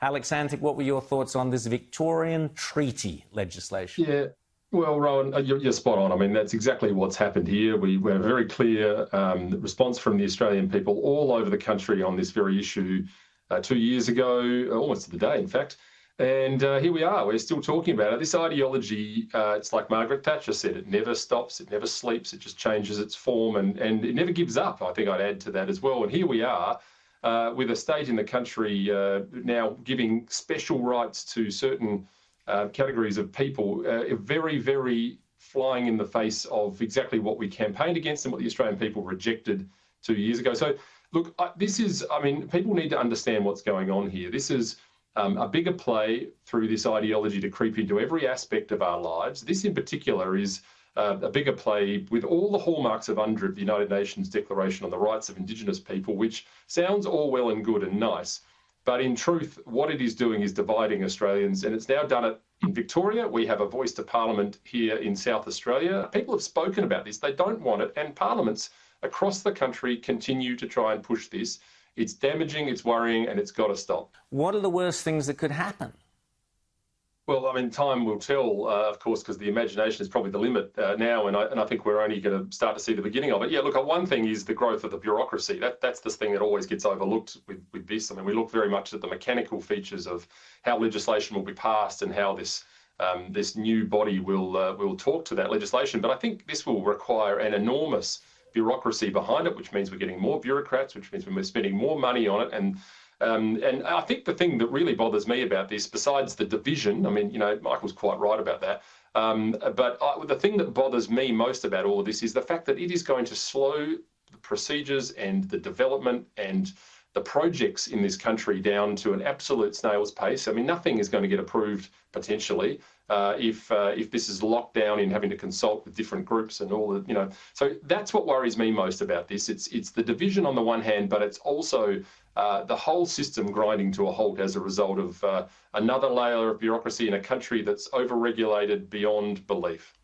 Alex Antic, what were your thoughts on this Victorian Treaty legislation? Yeah, well, Rowan, you're spot on. I mean, that's exactly what's happened here. We had a very clear response from the Australian people all over the country on this very issue 2 years ago, almost to the day, in fact. And here we are. We're still talking about it. This ideology, it's like Margaret Thatcher said, it never stops, it never sleeps, it just changes its form, and it never gives up. I think I'd add to that as well. And here we are with a state in the country now giving special rights to certain categories of people, very, very flying in the face of exactly what we campaigned against and what the Australian people rejected 2 years ago. So, look, people need to understand what's going on here. This is a bigger play through this ideology to creep into every aspect of our lives. This in particular is a bigger play with all the hallmarks of UNDRIP, the United Nations Declaration on the Rights of Indigenous People, which sounds all well and good and nice. But in truth, what it is doing is dividing Australians, and it's now done it in Victoria. We have a voice to Parliament here in South Australia. People have spoken about this. They don't want it, and parliaments across the country continue to try and push this. It's damaging, it's worrying, and it's got to stop. What are the worst things that could happen? Well, I mean, time will tell, of course, because the imagination is probably the limit now, and I think we're only going to start to see the beginning of it. Yeah, look, one thing is the growth of the bureaucracy. That's the thing that always gets overlooked with this. I mean, we look very much at the mechanical features of how legislation will be passed and how this new body will talk to that legislation. But I think this will require an enormous bureaucracy behind it, which means we're getting more bureaucrats, which means we're spending more money on it. And I think the thing that really bothers me about this, besides the division, I mean, Michael's quite right about that, but the thing that bothers me most about all of this is the fact that it is going to slow the procedures and the development and the projects in this country down to an absolute snail's pace. I mean, nothing is going to get approved potentially if this is locked down in having to consult with different groups and all the, So that's what worries me most about this. It's the division on the one hand, but it's also the whole system grinding to a halt as a result of another layer of bureaucracy in a country that's over-regulated beyond belief.